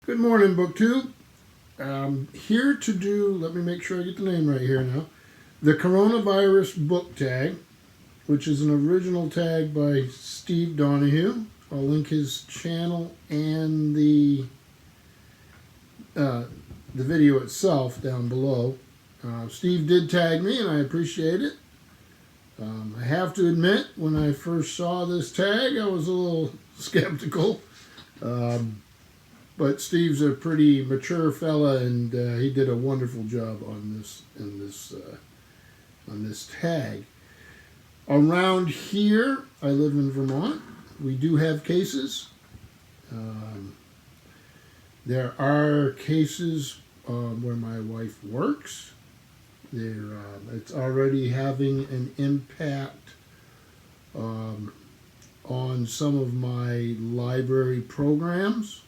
Good morning, BookTube. I'm here to do, let me make sure I get the name right here now, the Coronavirus Book Tag, which is an original tag by Steve Donahue. I'll link his channel and the video itself down below. Steve did tag me, and I appreciate it. I have to admit, when I first saw this tag, I was a little skeptical. But Steve's a pretty mature fella, and he did a wonderful job on this tag. Around here, I live in Vermont. We do have cases. There are cases where my wife works. It's already having an impact on some of my library programs.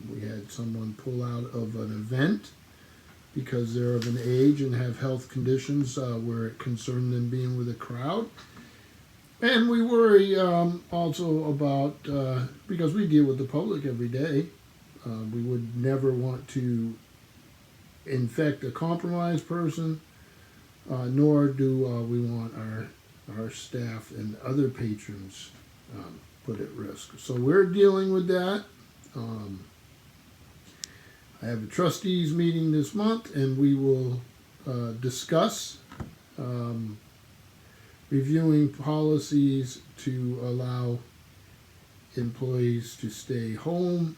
We had someone pull out of an event because they're of an age and have health conditions where it concerned them being with a crowd. And we worry also about, because we deal with the public every day, we would never want to infect a compromised person, nor do we want our staff and other patrons put at risk. So we're dealing with that. I have a trustees meeting this month, and we will discuss reviewing policies to allow employees to stay home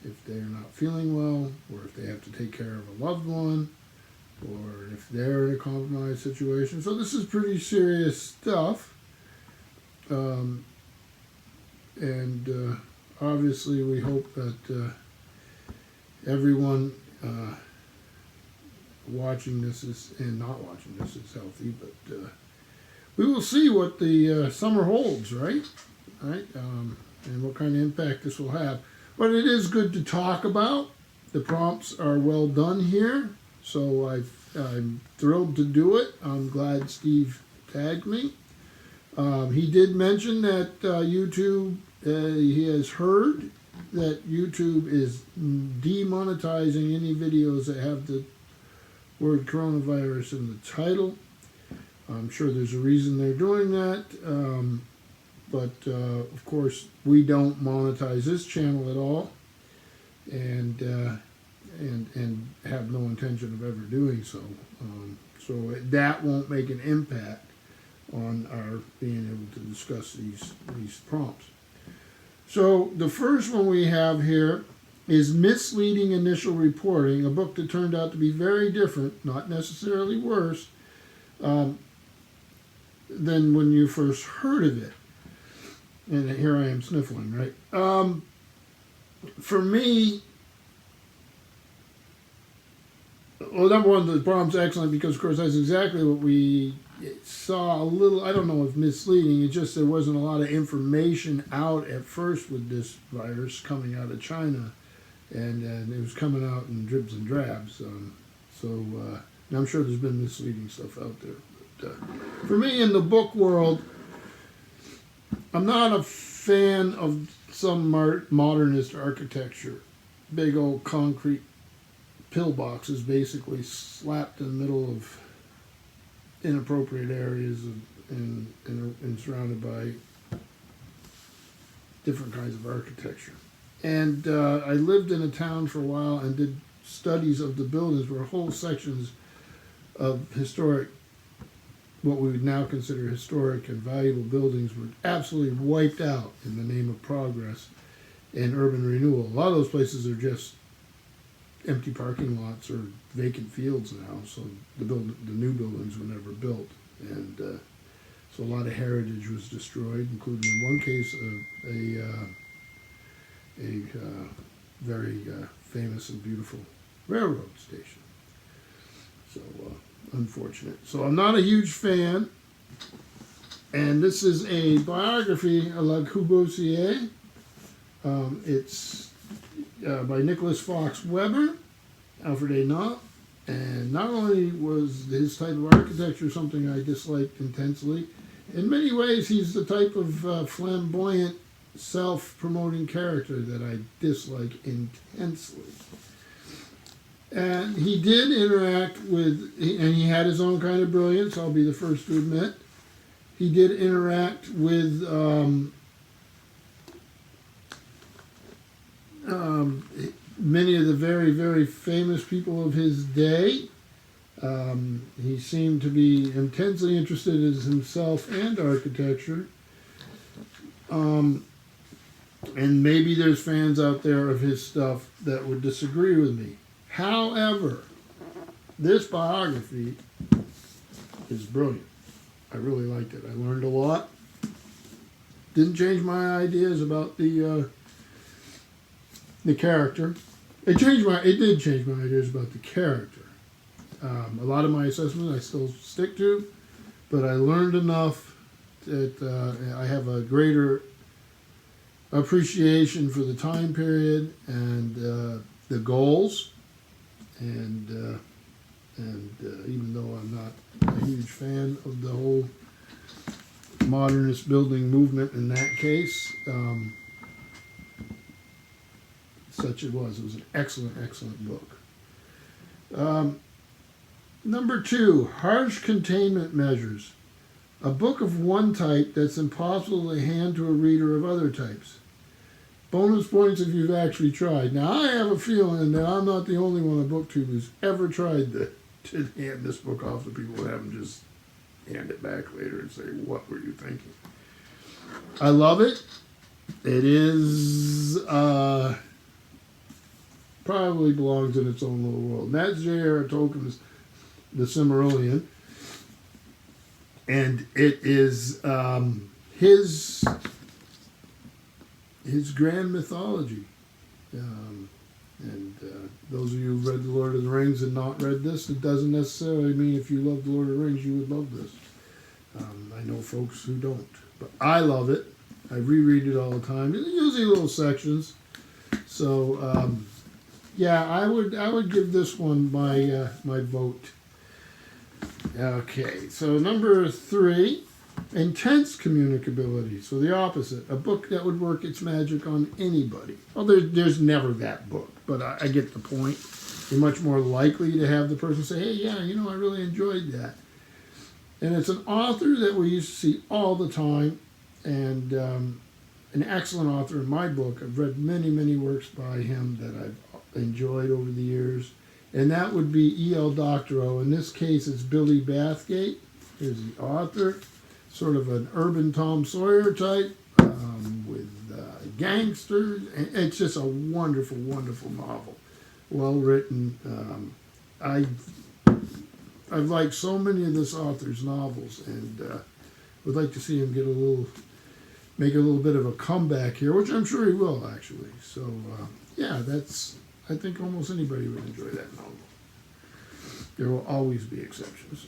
if they're not feeling well, or if they have to take care of a loved one, or if they're in a compromised situation. So this is pretty serious stuff. Obviously we hope that everyone watching this and not watching this is healthy, but we will see what the summer holds, right? And what kind of impact this will have. But it is good to talk about. The prompts are well done here, so I'm thrilled to do it. I'm glad Steve tagged me. He did mention that YouTube, he has heard that YouTube is demonetizing any videos that have the word coronavirus in the title. I'm sure there's a reason they're doing that, but of course we don't monetize this channel at all, and have no intention of ever doing so. So that won't make an impact on our being able to discuss these prompts. So the first one we have here is Misleading Initial Reporting, a book that turned out to be very different, not necessarily worse, than when you first heard of it. And here I am sniffling, right? For me, well, number one, the prompt's excellent because, of course, that's exactly what we saw a little. I don't know if misleading, it's just there wasn't a lot of information out at first with this virus coming out of China, and it was coming out in dribs and drabs. And I'm sure there's been misleading stuff out there. But for me, in the book world, I'm not a fan of some modernist architecture. Big old concrete pillboxes basically slapped in the middle of inappropriate areas and surrounded by different kinds of architecture. And I lived in a town for a while and did studies of the buildings where whole sections of historic, what we would now consider historic and valuable buildings, were absolutely wiped out in the name of progress and urban renewal. A lot of those places are just empty parking lots or vacant fields now, so the new buildings were never built, and so a lot of heritage was destroyed, including in one case a very famous and beautiful railroad station. So unfortunate. So I'm not a huge fan, and this is a biography of Lot Kubo CA. It's by Nicholas Fox Weber, Alfred A. Knopf, and not only was his type of architecture something I disliked intensely, in many ways he's the type of flamboyant self-promoting character that I dislike intensely. And he did interact with, and he had his own kind of brilliance, I'll be the first to admit. He did interact with many of the very, very famous people of his day. He seemed to be intensely interested in himself and architecture. And maybe there's fans out there of his stuff that would disagree with me. However, this biography is brilliant. I really liked it. I learned a lot. Didn't change my ideas about the character. It did change my ideas about the character. A lot of my assessments I still stick to, but I learned enough that I have a greater appreciation for the time period and the goals. And even though I'm not a huge fan of the whole modernist building movement in that case, such it was. It was an excellent, excellent book. Number 2, Harsh Containment Measures. A book of one type that's impossible to hand to a reader of other types. Bonus points if you've actually tried. Now, I have a feeling that I'm not the only one on BookTube who's ever tried to hand this book off to people and have them just hand it back later and say, what were you thinking? I love it. It is probably belongs in its own little world. And that's J.R.R. Tolkien's The Silmarillion. And it is his grand mythology. Those of you who've read The Lord of the Rings and not read this, it doesn't necessarily mean if you love The Lord of the Rings, you would love this. I know folks who don't. But I love it. I reread it all the time, usually little sections. So, yeah, I would give this one my my vote. Okay, so number 3, Intense Communicability. So the opposite, a book that would work its magic on anybody. Well, there's never that book, but I get the point. You're much more likely to have the person say, hey, yeah, you know, I really enjoyed that. And it's an author that we used to see all the time, and an excellent author in my book. I've read many, many works by him that I've enjoyed over the years. And that would be E.L. Doctorow. In this case, it's Billy Bathgate. Here's the author. Sort of an urban Tom Sawyer type with gangsters. And it's just a wonderful, wonderful novel. Well written. I've liked so many of this author's novels, and would like to see him make a little bit of a comeback here, which I'm sure he will, actually. So, yeah, I think almost anybody would enjoy that novel. There will always be exceptions.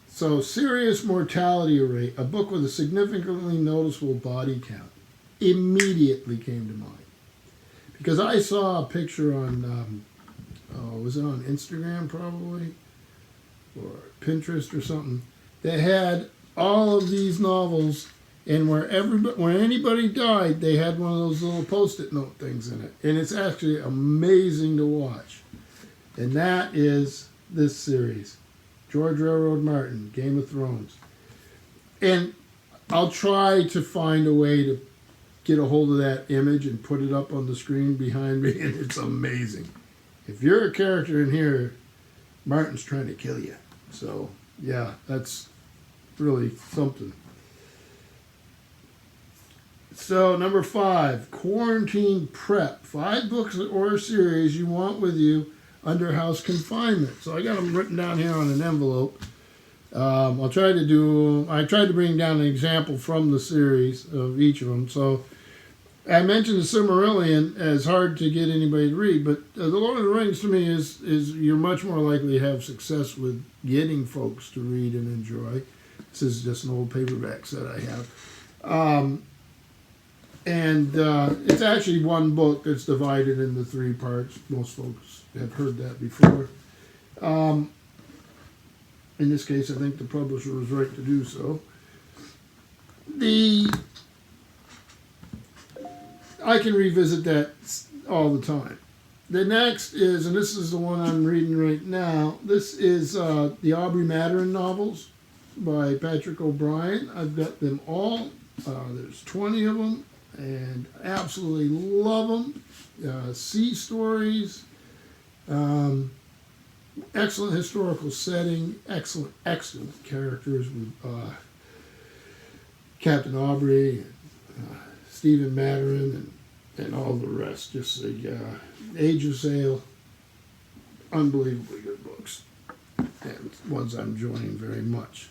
So, Serious Mortality Rate, a book with a significantly noticeable body count, immediately came to mind. Because I saw a picture on, was it on Instagram probably? Or Pinterest or something, that had all of these novels, and where anybody died, they had one of those little Post-it note things in it. And it's actually amazing to watch. And that is this series. George Railroad Martin, Game of Thrones. And I'll try to find a way to get a hold of that image and put it up on the screen behind me, and it's amazing. If you're a character in here, Martin's trying to kill you. So, yeah, that's really something. So, number 5, Quarantine Prep. 5 books or a series you want with you under house confinement. So I got them written down here on an envelope. I tried to bring down an example from the series of each of them. So I mentioned the Silmarillion as hard to get anybody to read, but The Lord of the Rings to me is you're much more likely to have success with getting folks to read and enjoy. This is just an old paperback set I have. It's actually one book that's divided into 3 parts. Most folks have heard that before. In this case, I think the publisher was right to do so. I can revisit that all the time. The next is, and this is the one I'm reading right now, this is the Aubrey Mattern novels by Patrick O'Brien. I've got them all. There's 20 of them, and absolutely love them. Sea stories, excellent historical setting, excellent characters with Captain Aubrey, and Stephen Mattern, and all the rest. Just the Age of Sail, unbelievably good books, and ones I'm enjoying very much.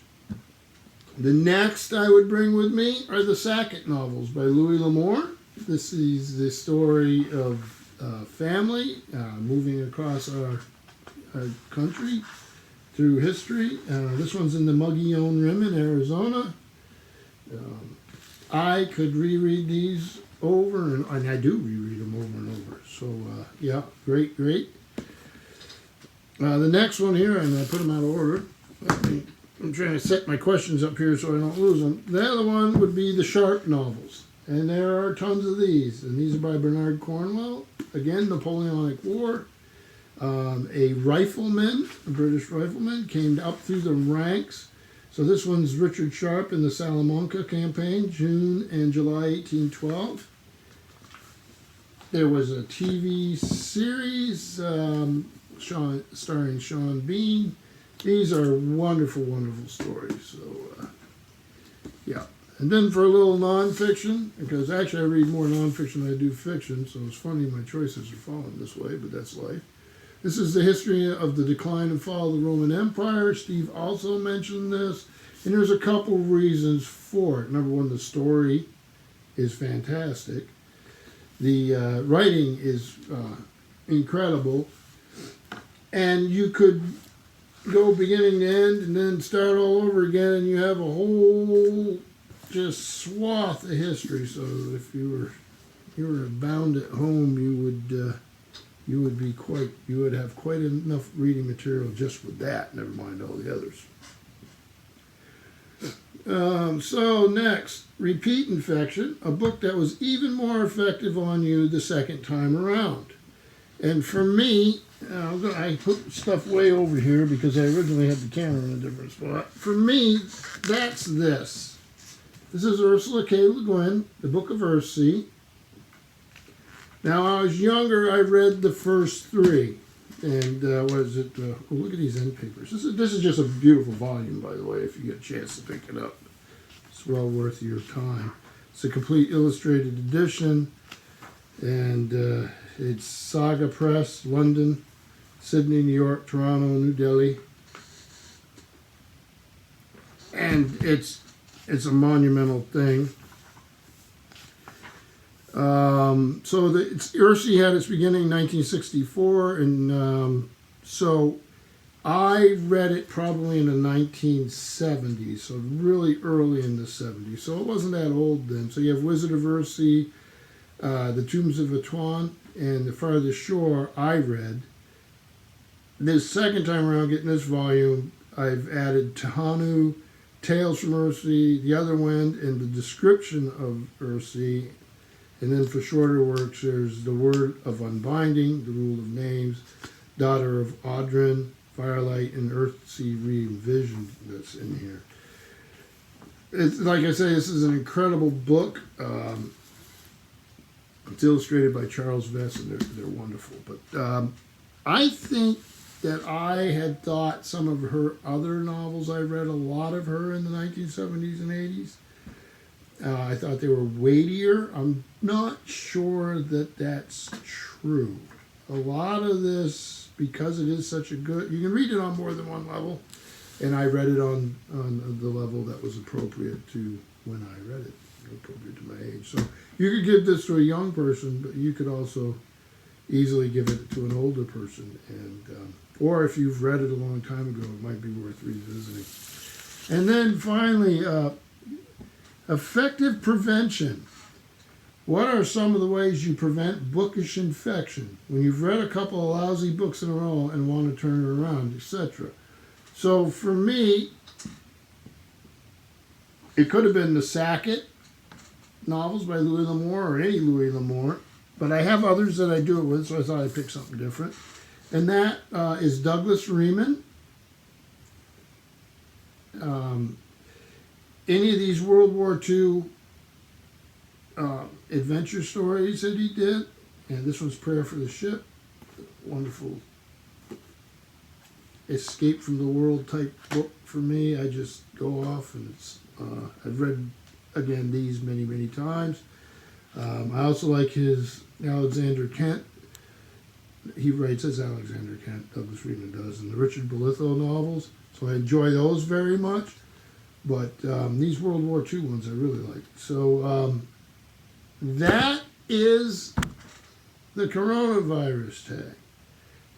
The next I would bring with me are the Sackett novels by LAmour. This is the story of family moving across our country through history. This one's in the Mogollon Rim in Arizona. I could reread these over, and I do reread them over and over. So, yeah, great. The next one here, and I put them out of order. I'm trying to set my questions up here so I don't lose them. The other one would be the Sharp novels. And there are tons of these. And these are by Bernard Cornwell. Again, Napoleonic War. A rifleman, a British rifleman, came up through the ranks. So this one's Richard Sharp in the Salamanca campaign, June and July 1812. There was a TV series starring Sean Bean. These are wonderful stories. So, yeah. And then for a little nonfiction, because actually I read more nonfiction than I do fiction, so it's funny my choices are falling this way, but that's life. This is the history of the decline and fall of the Roman Empire. Steve also mentioned this, and there's a couple reasons for it. Number one, the story is fantastic. The writing is incredible, and you could go beginning to end and then start all over again, and you have a whole just swath of history. So if you were bound at home, you would have quite enough reading material just with that, never mind all the others. So next, Repeat Infection, a book that was even more effective on you the second time around. And for me, I put stuff way over here because I originally had the camera in a different spot. For me, that's this. This is Ursula K. Le Guin, The Book of Earthsea. Now, I was younger, I read the first three. And look at these end papers. This is just a beautiful volume, by the way, if you get a chance to pick it up. It's well worth your time. It's a complete illustrated edition, and it's Saga Press, London, Sydney, New York, Toronto, New Delhi. And it's a monumental thing. Earthsea had its beginning in 1964, and so I read it probably in the 1970s, so really early in the 70s. So it wasn't that old then. So you have Wizard of Earthsea, The Tombs of Atuan, and The Farthest Shore I read. This second time around getting this volume, I've added Tahanu, Tales from Earthsea, The Other Wind, and the description of Earthsea. And then for shorter works, there's The Word of Unbinding, The Rule of Names, Daughter of Audrin, Firelight, and Earthsea Re-envisioned that's in here. It's like I say, this is an incredible book. It's illustrated by Charles Vess, and they're wonderful. But I think that I had thought some of her other novels, I read a lot of her in the 1970s and 80s. I thought they were weightier. I'm not sure that that's true. A lot of this, because it is such a good, you can read it on more than one level, and I read it on the level that was appropriate to when I read it, appropriate to my age. So you could give this to a young person, but you could also easily give it to an older person, and or if you've read it a long time ago, it might be worth revisiting. And then finally, effective prevention. What are some of the ways you prevent bookish infection when you've read a couple of lousy books in a row and want to turn it around, etc.? So for me, It could have been the Sackett novels by LAmour or any LAmour, but I have others that I do it with, so I thought I'd pick something different. And that is Douglas Riemann. Any of these World War II adventure stories that he did, and this one's Prayer for the Ship, wonderful escape from the world type book for me. I just go off, and it's I've read again these many times. I also like his Alexander Kent. He writes as Alexander Kent, Douglas Riemann does, and the Richard Bolitho novels. So I enjoy those very much. But these World War II ones I really like. So that is the coronavirus tag.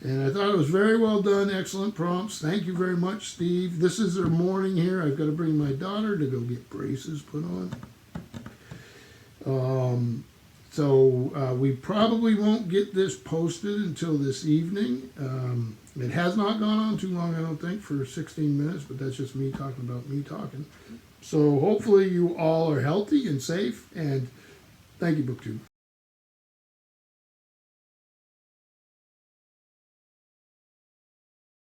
And I thought it was very well done. Excellent prompts. Thank you very much, Steve. This is their morning here. I've got to bring my daughter to go get braces put on. So we probably won't get this posted until this evening. It has not gone on too long, I don't think, for 16 minutes, but that's just me talking about me talking. So hopefully you all are healthy and safe, and thank you, BookTube.